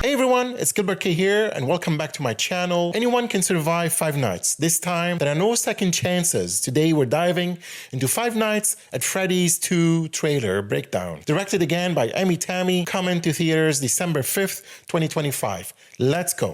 Hey everyone, it's Gilbert.K here and welcome back to my channel. Anyone can survive 5 nights. This time, there are no second chances. Today we're diving into 5 Nights at Freddy's 2 trailer breakdown. Directed again by Tammy, coming to theaters December 5th, 2025. Let's go.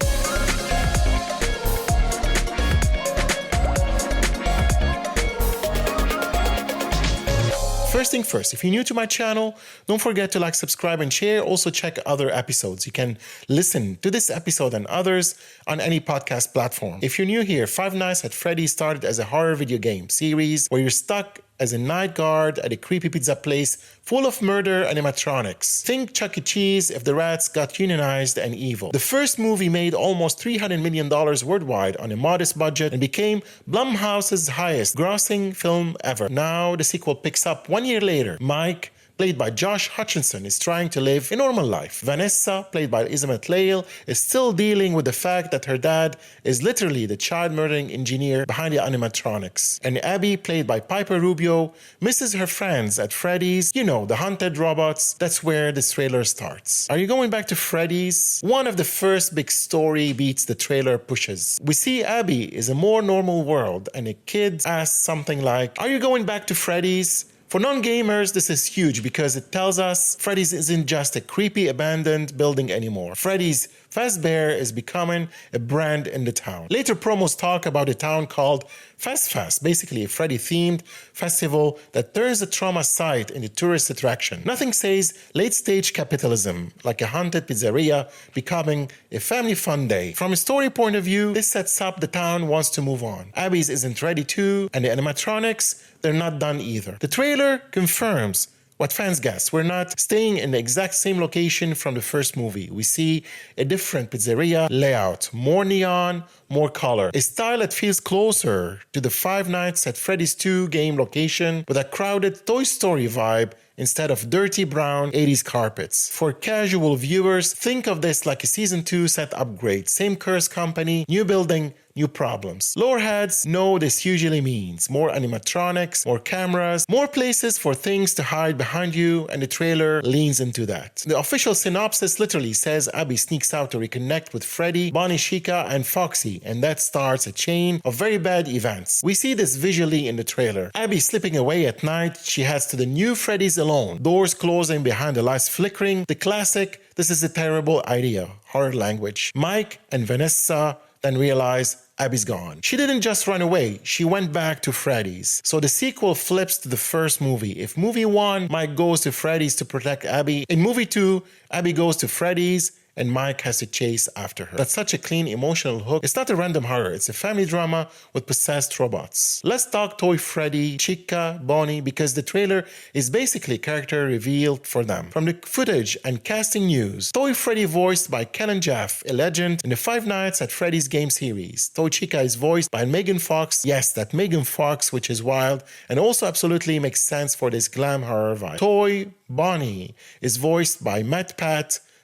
First thing first, if you're new to my channel, don't forget to like, subscribe, and share. Also check other episodes. You can listen to this episode and others on any podcast platform. If you're new here, 5 Nights at Freddy's started as a horror video game series where you're stuck as a night guard at a creepy pizza place full of murder animatronics. Think Chuck E. Cheese if the rats got unionized and evil. The first movie made almost $300 million worldwide on a modest budget and became Blumhouse's highest grossing film ever. Now the sequel picks up 1 year later. Mike, played by Josh Hutcherson, is trying to live a normal life. Vanessa, played by Elizabeth Lail, is still dealing with the fact that her dad is literally the child murdering engineer behind the animatronics. And Abby, played by Piper Rubio, misses her friends at Freddy's, you know, the haunted robots. That's where this trailer starts. Are you going back to Freddy's? One of the first big story beats the trailer pushes. We see Abby is a more normal world and a kid asks something like, "Are you going back to Freddy's?" For non-gamers, this is huge because it tells us Freddy's isn't just a creepy abandoned building anymore. Freddy's Fazbear is becoming a brand in the town. Later promos talk about a town called Fast, basically a Freddy-themed festival that turns a trauma site into tourist attraction. Nothing says late-stage capitalism, like a haunted pizzeria becoming a family fun day. From a story point of view, this sets up the town wants to move on. Abby's isn't ready to, and the animatronics, they're not done either. The trailer confirms what fans guessed. We're not staying in the exact same location from the first movie. We see a different pizzeria layout, more neon, more color. A style that feels closer to the 5 Nights at Freddy's 2 game location with a crowded Toy Story vibe instead of dirty brown 80s carpets. For casual viewers, think of this like a Season 2 set upgrade. Same curse company, new building, new problems. Lower heads know this usually means more animatronics, more cameras, more places for things to hide behind you, and the trailer leans into that. The official synopsis literally says Abby sneaks out to reconnect with Freddy, Bonnie, Chica, and Foxy, and that starts a chain of very bad events. We see this visually in the trailer. Abby slipping away at night, she heads to the new Freddy's alone, doors closing behind the lights flickering, the classic, "this is a terrible idea," horror language. Mike and Vanessa then realize Abby's gone. She didn't just run away, she went back to Freddy's. So the sequel flips to the first movie. If movie 1, Mike goes to Freddy's to protect Abby, in movie 2, Abby goes to Freddy's and Mike has to chase after her. That's such a clean emotional hook. It's not a random horror, it's a family drama with possessed robots. Let's talk Toy Freddy, Chica, Bonnie, because the trailer is basically character revealed for them. From the footage and casting news, Toy Freddy voiced by Ken Jeff, a legend in the 5 Nights at Freddy's game series. Toy Chica is voiced by Megan Fox. Yes, that Megan Fox, which is wild and also absolutely makes sense for this glam horror vibe. Toy Bonnie is voiced by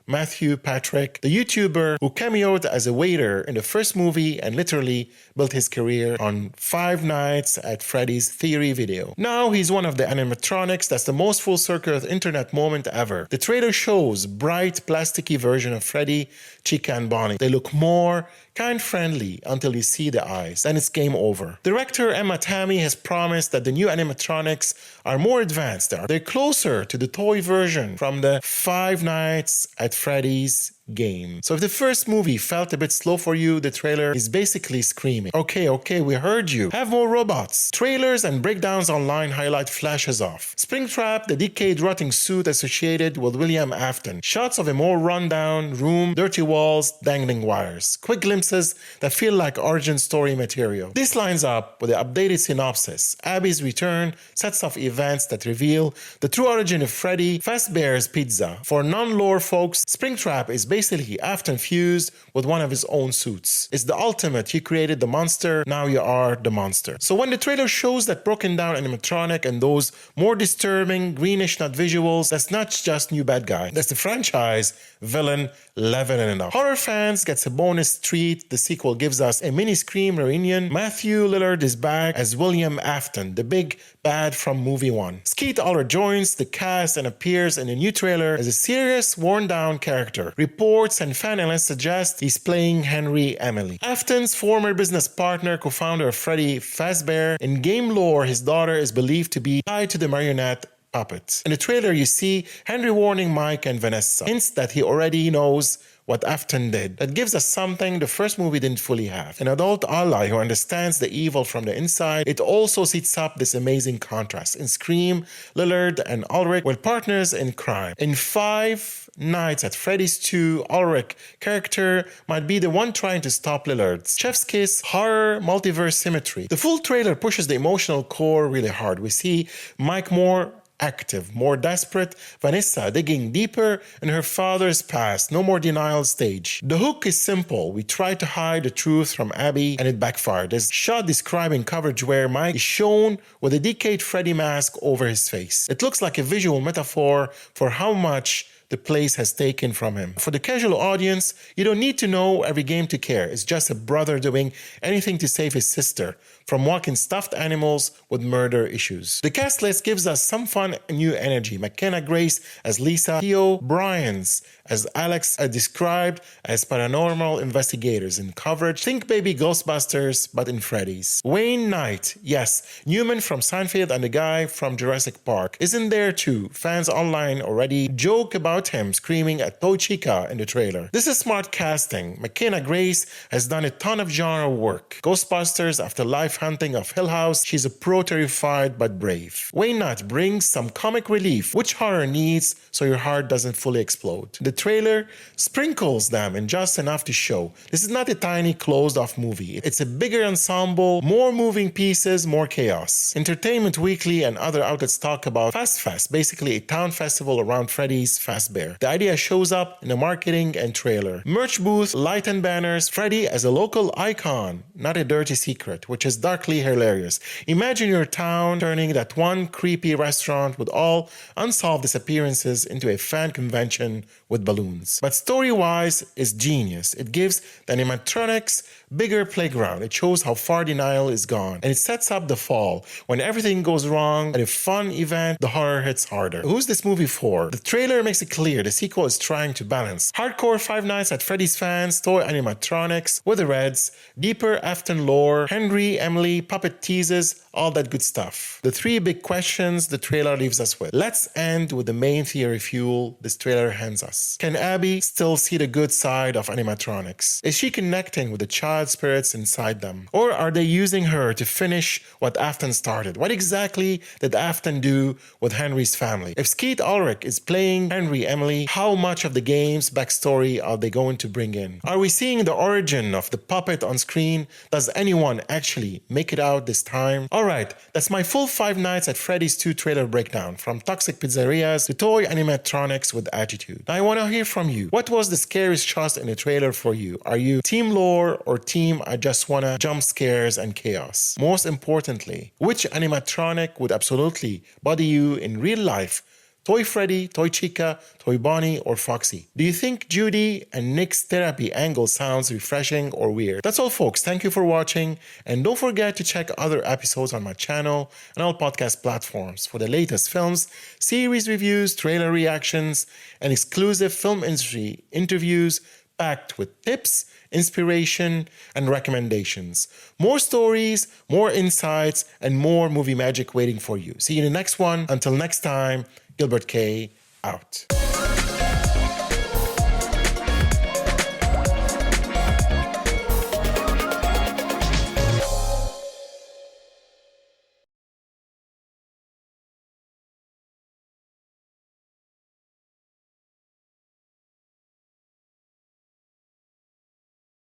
Matthew Patrick, the YouTuber who cameoed as a waiter in the first movie and literally built his career on 5 Nights at Freddy's theory video. Now he's one of the animatronics that's the most full circle internet moment ever. The trailer shows bright plasticky version of Freddy, Chica, and Bonnie. They look more kind-friendly until you see the eyes, and it's game over. Director Tammy has promised that the new animatronics are more advanced. They're closer to the toy version from the 5 Nights at Freddy's game. So if the first movie felt a bit slow for you, the trailer is basically screaming, okay, we heard you. Have more robots. Trailers and breakdowns online highlight flashes off Springtrap, the decayed rotting suit associated with William Afton. Shots of a more run-down room, dirty walls, dangling wires. Quick glimpses that feel like origin story material. This lines up with the updated synopsis. Abby's return sets off events that reveal the true origin of Freddy, Fazbear's Pizza. For non-lore folks, Springtrap is basically Afton fused with one of his own suits. It's the ultimate, you created the monster, now you are the monster. So when the trailer shows that broken down animatronic and those more disturbing greenish nut visuals, that's not just new bad guy, that's the franchise villain leveling up. Horror fans gets a bonus treat. The sequel gives us a mini Scream reunion. Matthew Lillard is back as William Afton, the big bad from movie one. Skeet Ulrich joins the cast and appears in a new trailer as a serious, worn-down character. Reports and fan analysts suggest he's playing Henry Emily, Afton's former business partner, co-founder of Freddy Fazbear. In game lore, his daughter is believed to be tied to the marionette puppet. In the trailer, you see Henry warning Mike and Vanessa, hints that he already knows what Afton did. That gives us something the first movie didn't fully have. An adult ally who understands the evil from the inside. It also sets up this amazing contrast. In Scream, Lillard and Ulrich were partners in crime. In Five Nights at Freddy's 2, Ulrich character might be the one trying to stop Lillard's chef's kiss, horror, multiverse symmetry. The full trailer pushes the emotional core really hard. We see Mike more active, more desperate, Vanessa digging deeper in her father's past, no more denial stage. The hook is simple. We try to hide the truth from Abby and it backfired. There's a shot describing coverage where Mike is shown with a decayed Freddy mask over his face. It looks like a visual metaphor for how much the place has taken from him. For the casual audience, you don't need to know every game to care. It's just a brother doing anything to save his sister from walking stuffed animals with murder issues. The cast list gives us some fun and new energy. McKenna Grace as Lisa, Theo Bryans as Alex are described as paranormal investigators in coverage. Think Baby Ghostbusters, but in Freddy's. Wayne Knight, yes, Newman from Seinfeld and the guy from Jurassic Park, isn't there too. Fans online already joke about him screaming at Toy Chica in the trailer. This is smart casting. McKenna Grace has done a ton of genre work. Ghostbusters, Afterlife Hunting of Hill House, she's a pro-terrified but brave. Wayne Knight brings some comic relief, which horror needs so your heart doesn't fully explode. The trailer sprinkles them in just enough to show. This is not a tiny closed-off movie. It's a bigger ensemble, more moving pieces, more chaos. Entertainment Weekly and other outlets talk about Fast Fest, basically a town festival around Freddy's Fazbear. The idea shows up in the marketing and trailer. Merch booth, light and banners, Freddy as a local icon, not a dirty secret, which is darkly hilarious. Imagine your town turning that one creepy restaurant with all unsolved disappearances into a fan convention with balloons. But story-wise, it's genius. It gives the animatronics bigger playground. It shows how far denial is gone. And it sets up the fall. When everything goes wrong at a fun event, the horror hits harder. Who's this movie for? The trailer makes it clear the sequel is trying to balance hardcore Five Nights at Freddy's fans, toy animatronics with the Reds, deeper Afton lore, Henry, Emily, puppet teases, all that good stuff. The three big questions the trailer leaves us with. Let's end with the main theory fuel this trailer hands us. Can Abby still see the good side of animatronics? Is she connecting with the child spirits inside them? Or are they using her to finish what Afton started? What exactly did Afton do with Henry's family? If Skeet Ulrich is playing Henry Emily, how much of the game's backstory are they going to bring in? Are we seeing the origin of the puppet on screen? Does anyone actually make it out this time? Alright, that's my full Five Nights at Freddy's 2 trailer breakdown, from toxic pizzerias to toy animatronics with attitude. Now I want to hear from you. What was the scariest shot in the trailer for you? Are you team lore or team I just wanna jump scares and chaos? Most importantly, which animatronic would absolutely body you in real life? Toy Freddy, Toy Chica, Toy Bonnie, or Foxy? Do you think Judy and Nick's therapy angle sounds refreshing or weird? That's all, folks. Thank you for watching, and don't forget to check other episodes on my channel and all podcast platforms for the latest films, series reviews, trailer reactions, and exclusive film industry interviews packed with tips, inspiration, and recommendations. More stories, more insights, and more movie magic waiting for you. See you in the next one. Until next time, Gilbert.K out.